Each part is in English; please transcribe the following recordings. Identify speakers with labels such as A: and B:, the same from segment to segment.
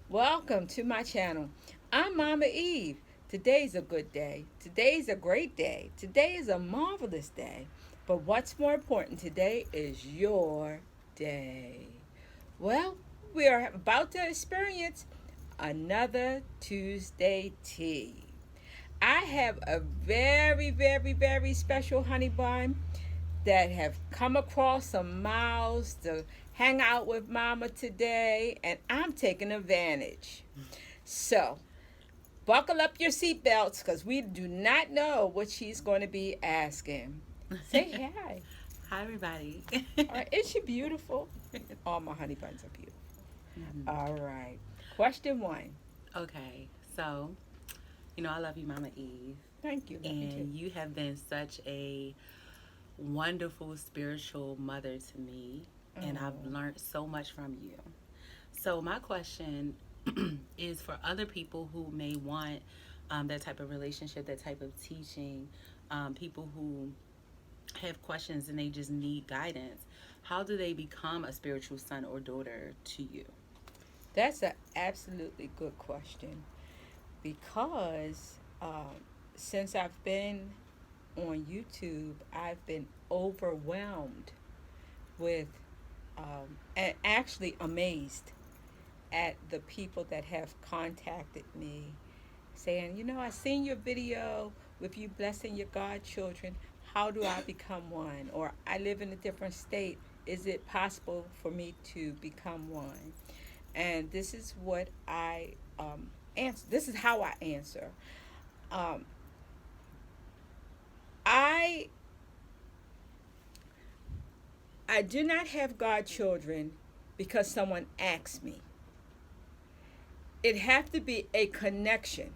A: Welcome to my channel. I'm Mama Eve. Today's a good day. Today's a great day. Today is a marvelous day. But what's more important today is your day. Well, we are about to experience another Tuesday tea. I have a very special honey bun that have come across some miles to hang out with Mama today, and I'm taking advantage. So, buckle up your seatbelts because we do not know what she's going to be asking. Say hi.
B: Hi, everybody.
A: All right, is she beautiful? All my honey buns are beautiful. All right. Question one.
B: Okay, so I love you, Mama Eve,
A: Thank you. Love you too.
B: and you have been such a wonderful spiritual mother to me, and I've
A: Oh,
B: learned so much from you. So, my question is for other people who may want that type of relationship, that type of teaching, people who have questions and they just need guidance. How do they become a spiritual son or daughter to you?
A: that's an absolutely good question because since I've been on YouTube, I've been overwhelmed with and actually amazed at the people that have contacted me saying, I seen your video with you blessing your godchildren. How do I become one? Or I live in a different state. Is it possible for me to become one? And this is what I answer. This is how I answer. Um, I I do not have godchildren because someone asked me. It have to be a connection.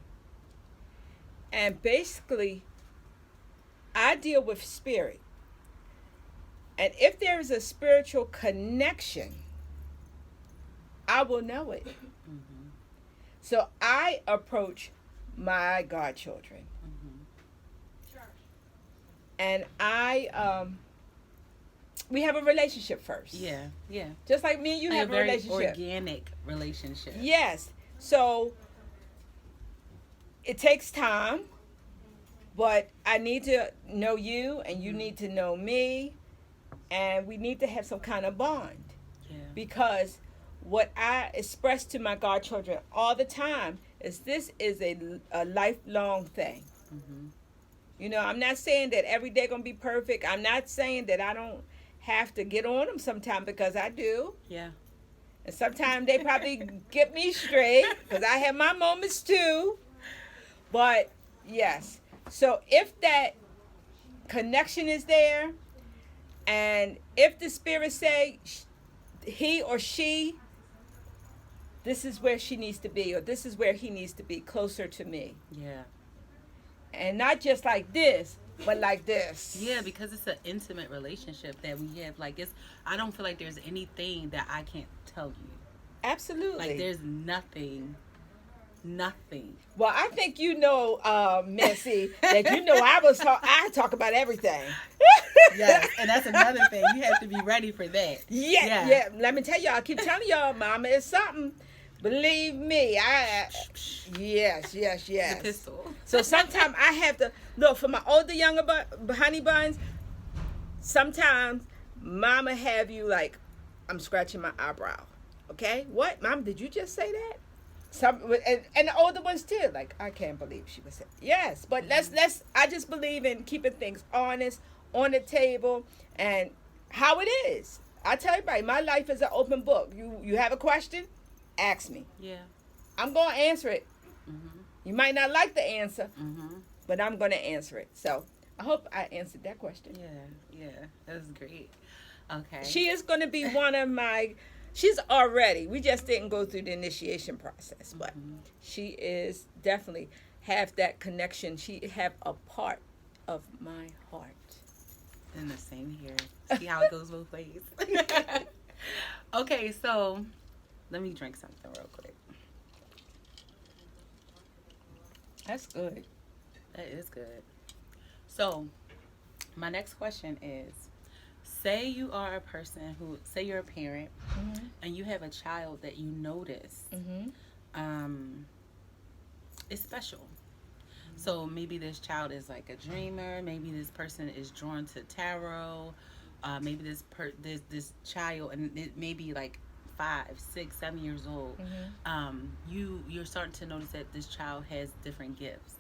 A: And basically, I deal with spirit. And if there is a spiritual connection, I will know it.
B: Mm-hmm.
A: So I approach my godchildren.
B: Mm-hmm.
A: And we have a relationship first.
B: Yeah, yeah.
A: Just like me and you
B: Like a
A: have a
B: very
A: relationship.
B: organic relationship.
A: Yes. So it takes time, but I need to know you and you
B: Mm-hmm.
A: need to know me, and we need to have some kind of bond
B: Yeah.
A: because what I express to my godchildren all the time is this is a lifelong thing.
B: Mm-hmm.
A: I'm not saying that every day gonna be perfect. I'm not saying that I don't have to get on them sometime because I do.
B: Yeah.
A: And sometimes they probably get me straight because I have my moments too. But yes, so if that connection is there, and if the spirit say he or she, this is where she needs to be, or this is where he needs to be, closer to me,
B: Yeah.
A: and not just like this, but like this.
B: Yeah, because it's an intimate relationship that we have. Like I don't feel like there's anything that I can't tell you. Like
A: Absolutely.
B: there's nothing.
A: Well, I think Missy, that I talk about everything.
B: Yes, and that's another thing. You have to be ready for that.
A: Yeah,
B: Yeah.
A: yeah. Let me tell y'all. I keep telling y'all, Mama is something. Believe me, yes, yes,
B: The
A: yes.
B: pistol.
A: So sometimes I have to look for my older, younger honey buns. Sometimes Mama have you like, I'm scratching my eyebrow. Okay, what, Mom? Did you just say that? And the older ones too. Like, I can't believe she was saying yes. But let's. I just believe in keeping things honest on the table and how it is. I tell everybody, my life is an open book. You have a question, ask me.
B: Yeah.
A: I'm gonna answer it.
B: Mhm.
A: You might not like the answer,
B: Mhm.
A: but I'm gonna answer it. So I hope I answered that question.
B: Yeah. Yeah. That's great. Okay.
A: She is gonna be one of my. She's already. We just didn't go through the initiation process, but
B: Mhm.
A: she is definitely have that connection. She have a part of my heart.
B: And the same here. See how it goes both ways. Okay, so let me drink something real quick.
A: That's good.
B: That is good. So, my next question is, say you are a person who, say you're a parent
A: Mhm.
B: and you have a child that you notice
A: Mhm.
B: it's special. So maybe this child is like a dreamer. Maybe this person is drawn to tarot. Maybe this child, and it may be like 5, 6, 7 years old. You're starting to notice that this child has different gifts,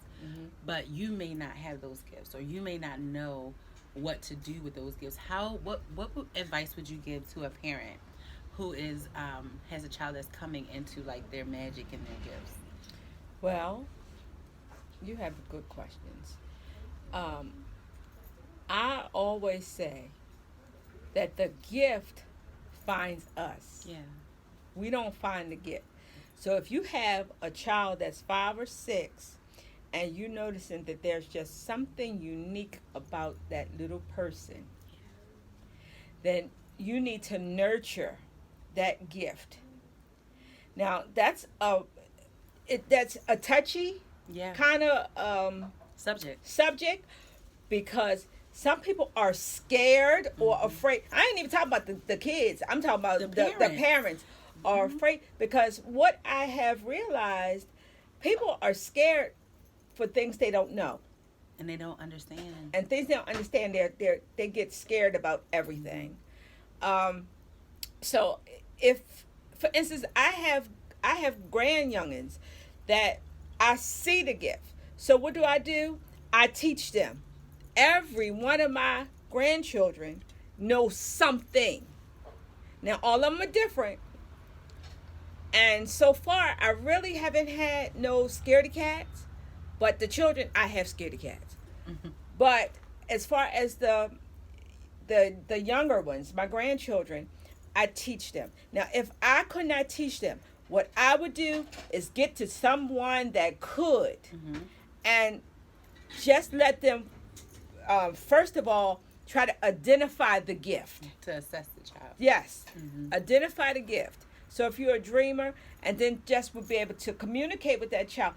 B: but you may not have those gifts, or you may not know what to do with those gifts. What advice would you give to a parent who is has a child that's coming into like their magic and their gifts?
A: Well, you have good questions. Um, I always say that the gift finds us.
B: Yeah.
A: We don't find the gift. So if you have a child that's 5 or 6 and you're noticing that there's just something unique about that little person, then you need to nurture that gift. Now that's a touchy
B: Yeah.
A: kind of subject because some people are scared or afraid. I ain't even talking about the kids. I'm talking about the parents are afraid, because what I have realized, people are scared for things they don't know.
B: And they don't understand.
A: And things they don't understand, they get scared about everything. So if, for instance, I have grand youngins that I see the gift. So what do? I teach them. Every one of my grandchildren knows something. Now all of them are different. And so far, I really haven't had no scaredy cats. But the children, I have scaredy cats. But as far as the younger ones, my grandchildren, I teach them. Now, if I could not teach them, what I would do is get to someone that could, and just let them, first of all, try to identify the gift.
B: To assess the child.
A: Yes, identify the gift. So if you're a dreamer, and then just will be able to communicate with that child.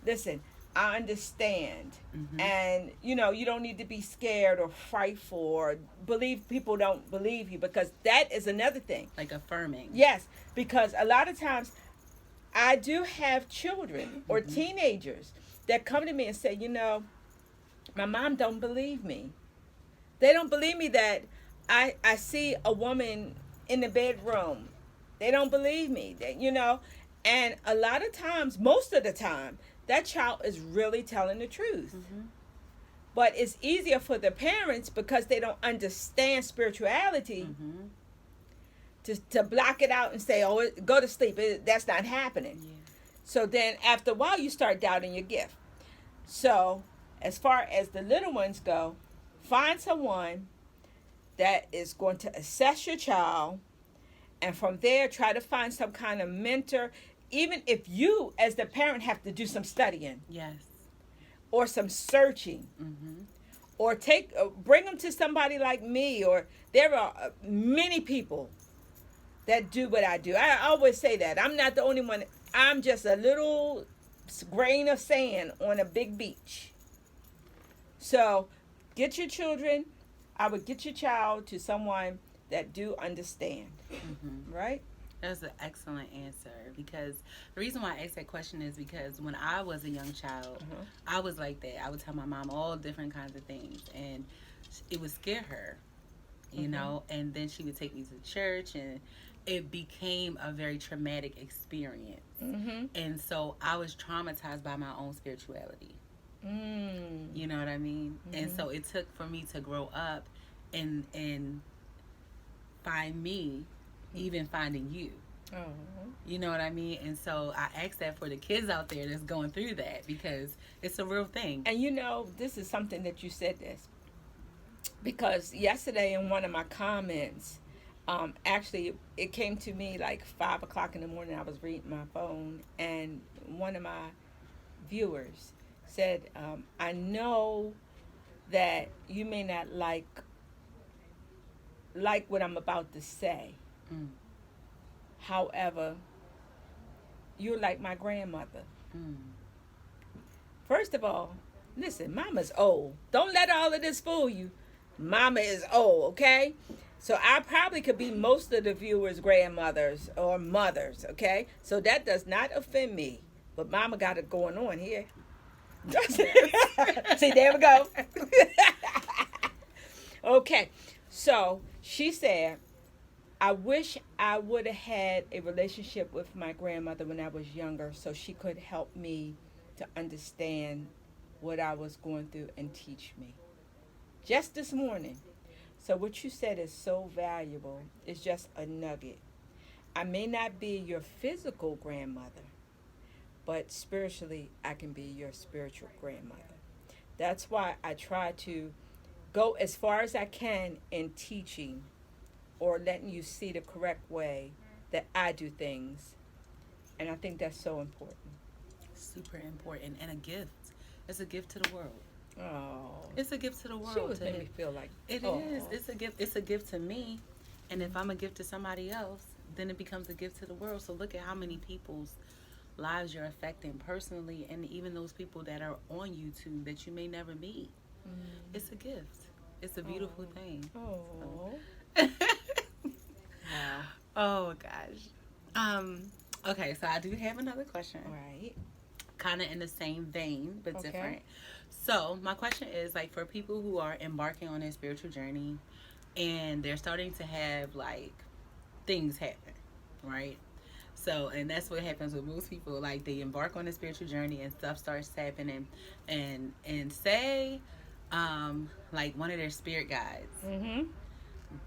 A: Listen, I understand. And, you don't need to be scared or frightful or believe people don't believe you, because that is another thing.
B: Like affirming.
A: Yes, because a lot of times I do have children or teenagers that come to me and say, my mom don't believe me. They don't believe me that I see a woman in the bedroom. They don't believe me, and a lot of times, most of the time, that child is really telling the truth. But it's easier for the parents, because they don't understand spirituality, to block it out and say, oh, go to sleep. That's not happening.
B: Yeah.
A: So then after a while, you start doubting your gift. So as far as the little ones go, find someone that is going to assess your child, and from there try to find some kind of mentor, even if you as the parent have to do some studying.
B: Yes.
A: Or some searching. Or bring them to somebody like me, or there are many people that do what I do. I always say that I'm not the only one. I'm just a little grain of sand on a big beach. So get your children. I would get your child to someone that do understand. Right?
B: That's an excellent answer, because the reason why I asked that question is because when I was a young child, I was like that. I would tell my mom all different kinds of things, and it would scare her, you know, and then she would take me to church, and it became a very traumatic experience. And so I was traumatized by my own spirituality. You know what I mean? And so it took for me to grow up and find me, even finding you. You know what I mean? And so I ask that for the kids out there that's going through that, because it's a real thing.
A: And this is something that you said this, because yesterday in one of my comments, actually it came to me like 5 o'clock in the morning. I was reading my phone, and one of my viewers said, I know that you may not like what I'm about to say. However, you're like my grandmother. First of all, listen, Mama's old. Don't let all of this fool you. Mama is old, okay? So I probably could be most of the viewers' grandmothers or mothers, okay? So that does not offend me. But mama got it going on here. See, there we go. Okay. So she said, I wish I would have had a relationship with my grandmother when I was younger so she could help me to understand what I was going through and teach me. Just this morning. So what you said is so valuable. It's just a nugget. I may not be your physical grandmother, but spiritually I can be your spiritual grandmother. That's why I try to go as far as I can in teaching or letting you see the correct way that I do things. And I think that's so important.
B: Super important and a gift. It's a gift to the world.
A: Oh,
B: It's a gift to the world.
A: she was making me feel like
B: It
A: oh.
B: is. It's a gift. It's a gift to me, and if I'm a gift to somebody else, then it becomes a gift to the world. So look at how many people's lives you're affecting personally, and even those people that are on YouTube that you may never meet. It's a gift. It's a beautiful thing.
A: Oh. Wow.
B: Oh gosh. Okay, so I do have another question.
A: Right.
B: Kind of in the same vein, but
A: Okay.
B: different. So my question is, like, for people who are embarking on their spiritual journey and they're starting to have like things happen, right? So, and that's what happens with most people. Like, they embark on a spiritual journey and stuff starts happening, and say, like, one of their spirit guides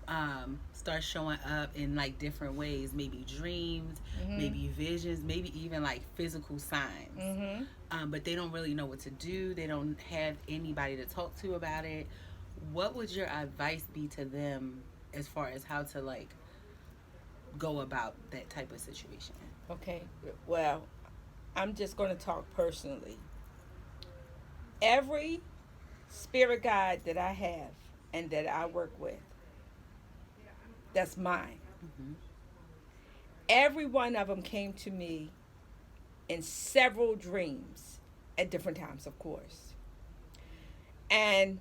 A: Mm-hmm.
B: starts showing up in like different ways, maybe dreams,
A: Mm-hmm.
B: maybe visions, maybe even like physical signs.
A: Mm-hmm.
B: But they don't really know what to do. They don't have anybody to talk to about it. What would your advice be to them as far as how to like go about that type of situation?
A: Okay. Well, I'm just going to talk personally. Every spirit guide that I have and that I work with, that's mine.
B: Mm-hmm.
A: Every one of them came to me in several dreams at different times, of course. And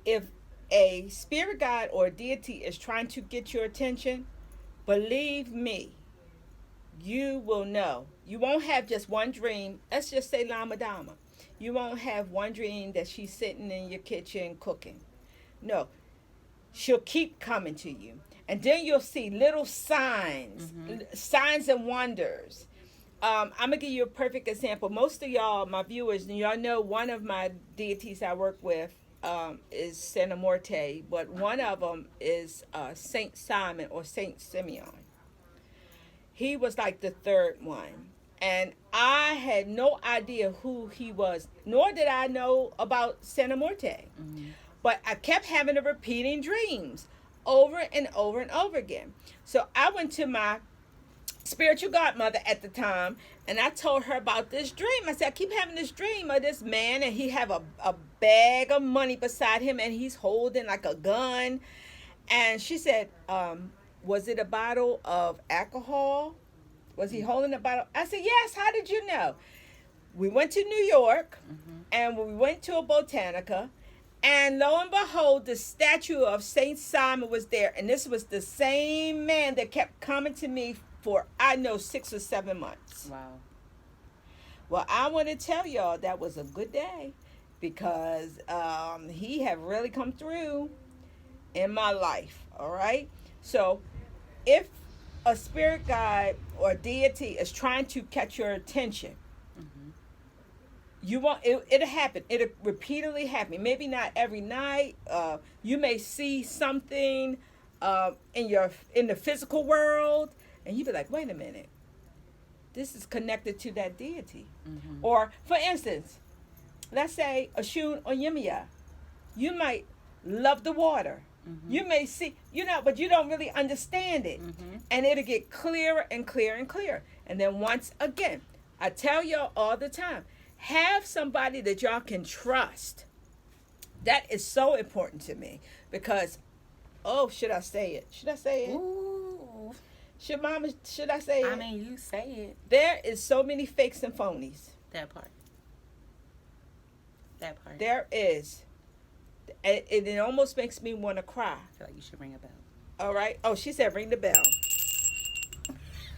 A: if a spirit guide or a deity is trying to get your attention, believe me, you will know. You won't have just one dream. Let's just say Lama Dama. You won't have one dream that she's sitting in your kitchen cooking. No, she'll keep coming to you. And then you'll see little signs, signs and wonders. I'm going to give you a perfect example. Most of y'all, my viewers, y'all know one of my deities I work with is Santa Morte, but one of them is Saint Simon or Saint Simeon. He was like the third one. And I had no idea who he was, nor did I know about Santa Morte.
B: Mm-hmm.
A: But I kept having the repeating dreams over and over and over again. So I went to my spiritual godmother at the time, and I told her about this dream. I said, I keep having this dream of this man, and he have a bag of money beside him, and he's holding like a gun. And she said, was it a bottle of alcohol? Was he holding a bottle? I said, yes. How did you know? We went to New York, and we went to a Botanica, and lo and behold, the statue of Saint Simon was there. And this was the same man that kept coming to me for, I know, 6 or 7 months.
B: Wow.
A: Well, I want to tell y'all that was a good day because he have really come through in my life. All right. So if a spirit guide or deity is trying to catch your attention, you want it'll happen. It'll repeatedly happen. Maybe not every night. You may see something in the physical world, and you be like, wait a minute, this is connected to that deity. Or, for instance, let's say Oshun or Yemiya, you might love the water. You may see, but you don't really understand it. And it'll get clearer and clearer and clearer. And then once again, I tell y'all all the time, have somebody that y'all can trust. That is so important to me because, should I say it? Should I say it?
B: Ooh.
A: Should I say it?
B: I mean, you say it.
A: There is so many fakes and phonies.
B: That part.
A: There is It almost makes me want to cry.
B: I feel like you should ring a bell.
A: All right. Oh, she said ring the bell.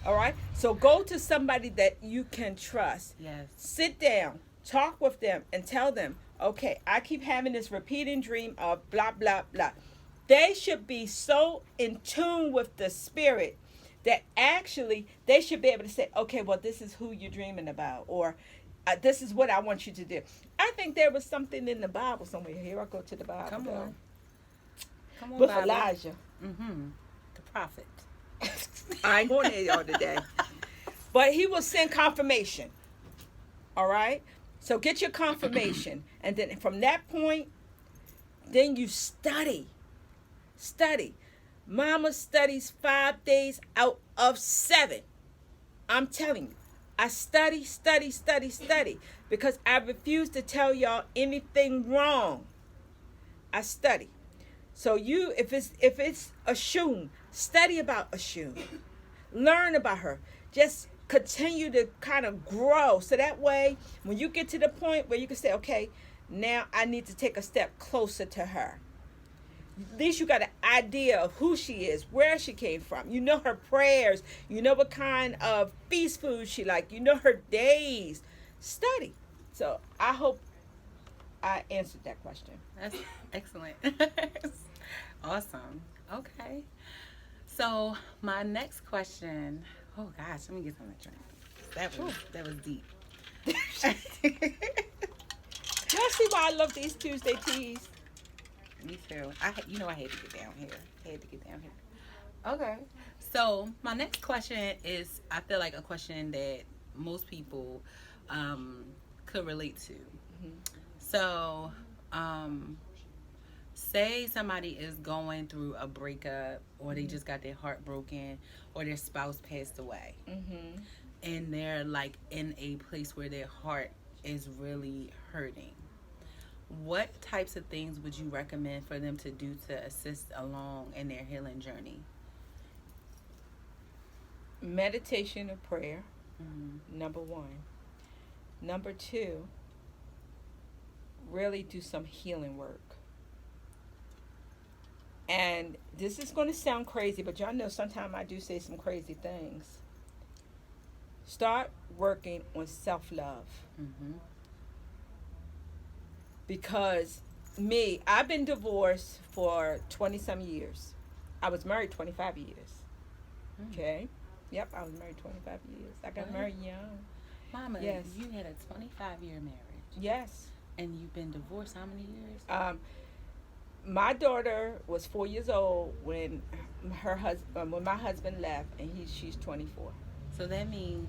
A: All right. So go to somebody that you can trust.
B: Yes.
A: Sit down, talk with them, and tell them, okay, I keep having this repeating dream of blah, blah, blah. They should be so in tune with the spirit that actually they should be able to say, okay, well, this is who you're dreaming about, or this is what I want you to do. I think there was something in the Bible somewhere. Here I go to the Bible.
B: Come on. Come on,
A: With
B: Bible.
A: Elijah.
B: Mm-hmm. The prophet.
A: I ain't going there y'all today. But he will send confirmation. All right? So get your confirmation. And then from that point, then you study. Study. Mama studies 5 days out of 7. I'm telling you. I study, study, study, study. Because I refuse to tell y'all anything wrong. I study. So you, if it's Ashun, study about Ashun. Learn about her. Just continue to kind of grow. So that way, when you get to the point where you can say, okay, now I need to take a step closer to her. At least you got an idea of who she is, where she came from. You know her prayers. You know what kind of feast food she like. You know her days. Study. So I hope I answered that question.
B: That's excellent. Awesome. Okay. So my next question. Oh gosh, let me get some of that drink. That was deep.
A: Y'all see why I love these Tuesday teas?
B: Me too. I had to get down here. Okay. So my next question is, I feel like a question that most people could relate to.
A: Mm-hmm.
B: So, say somebody is going through a breakup, or they just got their heart broken, or their spouse passed away,
A: Mm-hmm.
B: and they're like in a place where their heart is really hurting. What types of things would you recommend for them to do to assist along in their healing journey?
A: Meditation and prayer,
B: Mm-hmm.
A: number 1. Number 2, really do some healing work. And this is going to sound crazy, but y'all know sometimes I do say some crazy things. Start working on self-love.
B: Mm-hmm.
A: Because I've been divorced for 20-some years. I was married 25 years. Okay? Yep, I was married 25 years. I got married young.
B: Mama,
A: Yes.
B: you had a 25-year marriage.
A: Yes.
B: And you've been divorced how many years?
A: My daughter was 4 years old when when my husband left, and she's 24.
B: So that means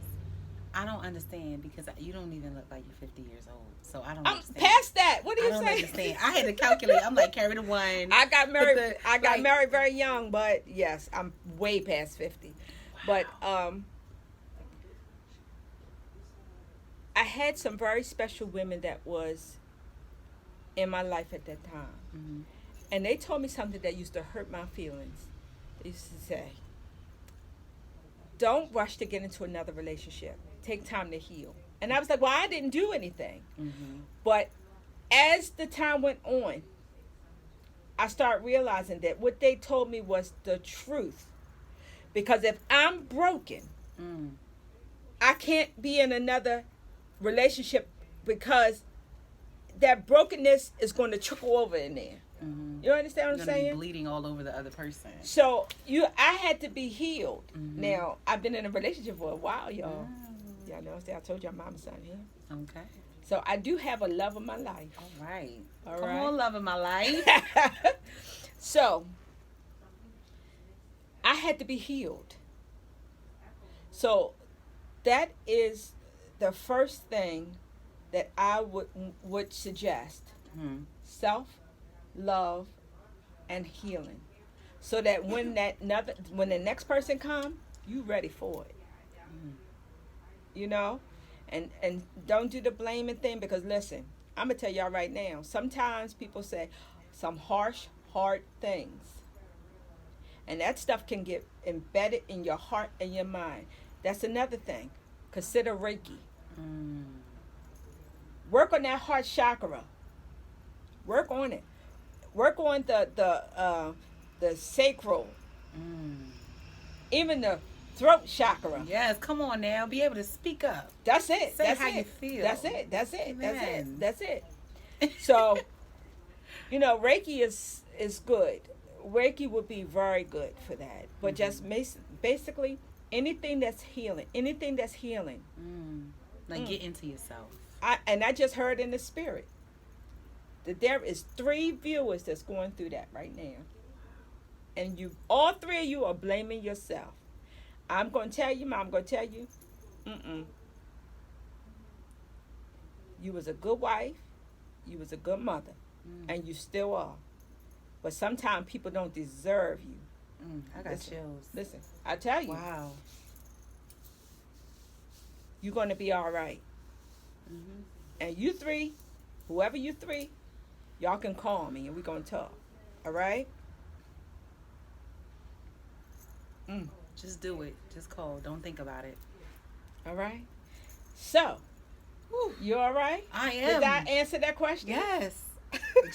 B: I don't understand, because you don't even look like you're 50 years old. So I don't
A: I'm
B: understand.
A: past that. What are
B: I
A: you
B: don't
A: saying?
B: understand. I had to calculate. I'm like, carry the one.
A: I got married. I got
B: like-
A: married very young, but yes, I'm way past 50. But I had some very special women that was in my life at that time,
B: Mm-hmm.
A: and they told me something that used to hurt my feelings. They used to say, "Don't rush to get into another relationship. Take time to heal." And I was like, "Well, I didn't do anything."
B: Mm-hmm.
A: But as the time went on, I started realizing that what they told me was the truth. Because if I'm broken, I can't be in another relationship, because that brokenness is going to trickle over in there.
B: Mm-hmm.
A: You understand what
B: You're
A: I'm
B: gonna be
A: saying?
B: bleeding all over the other person.
A: So I had to be healed.
B: Mhm.
A: Now, I've been in a relationship for a while, y'all.
B: Oh,
A: Y'all know, I told y'all mama's son here.
B: okay.
A: So I do have a love of my life.
B: All right.
A: All
B: Come
A: right.
B: on, love of my life.
A: So I had to be healed. So that is the first thing that I would suggest.
B: Mm-hmm.
A: Self-love and healing. So that when the next person come, you ready for it.
B: Mm-hmm.
A: You know? And don't do the blaming thing, because listen, I'm going to tell y'all right now, sometimes people say some harsh, hard things. And that stuff can get embedded in your heart and your mind. That's another thing. Consider Reiki.
B: Mm.
A: Work on that heart chakra. Work on it. Work on the sacral, even the throat chakra.
B: Yes, come on now. Be able to speak up.
A: That's it.
B: Say
A: That's
B: how
A: it.
B: you feel.
A: That's it. That's it. That's it.
B: Amen.
A: That's it. So, Reiki is good. Reiki would be very good for that. But just basically anything that's healing.
B: Like get into yourself.
A: I just heard in the spirit that there is 3 viewers that's going through that right now. And all 3 of you are blaming yourself. I'm going to tell you, Mom, I'm going to tell you, you was a good wife, you was a good mother, and you still are. But sometimes people don't deserve you.
B: I got chills.
A: Listen, I tell you.
B: Wow.
A: You're going to be all right. And you 3, whoever you 3, y'all can call me and we're going to talk. All right?
B: Just do it. Just call. Don't think about it.
A: All right? So, you all right?
B: I am.
A: Did I answer that question?
B: Yes.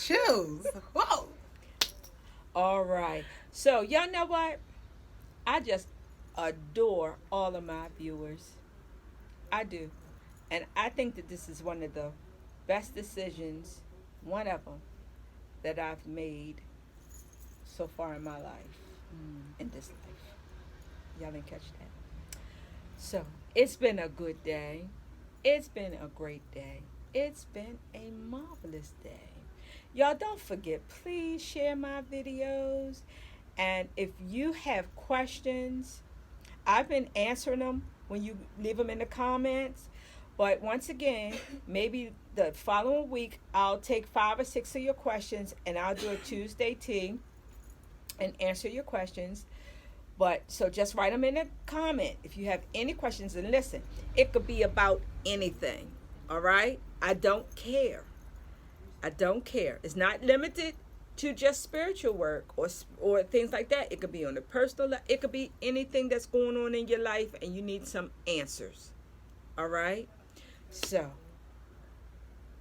B: Chills. Whoa.
A: All right. So, y'all know what? I just adore all of my viewers. I do. And I think that this is one of the best decisions, one of them, that I've made so far in my life, in this life. Y'all didn't catch that. So, it's been a good day. It's been a great day. It's been a marvelous day. Y'all don't forget, please share my videos. And if you have questions, I've been answering them when you leave them in the comments. But once again, maybe the following week, I'll take 5 or 6 of your questions and I'll do a Tuesday tea and answer your questions. But so just write them in a comment if you have any questions. And listen, it could be about anything. All right? I don't care. I don't care. It's not limited to just spiritual work or things like that. It could be on the personal level. It could be anything that's going on in your life and you need some answers. All right? So,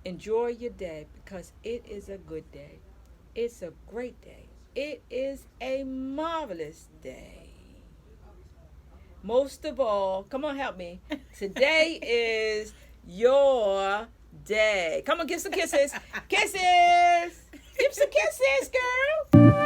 A: enjoy your day because it is a good day. It's a great day. It is a marvelous day. Most of all, come on, help me. Today is your day. Come on, give some kisses. Kisses. Give some kisses, girl.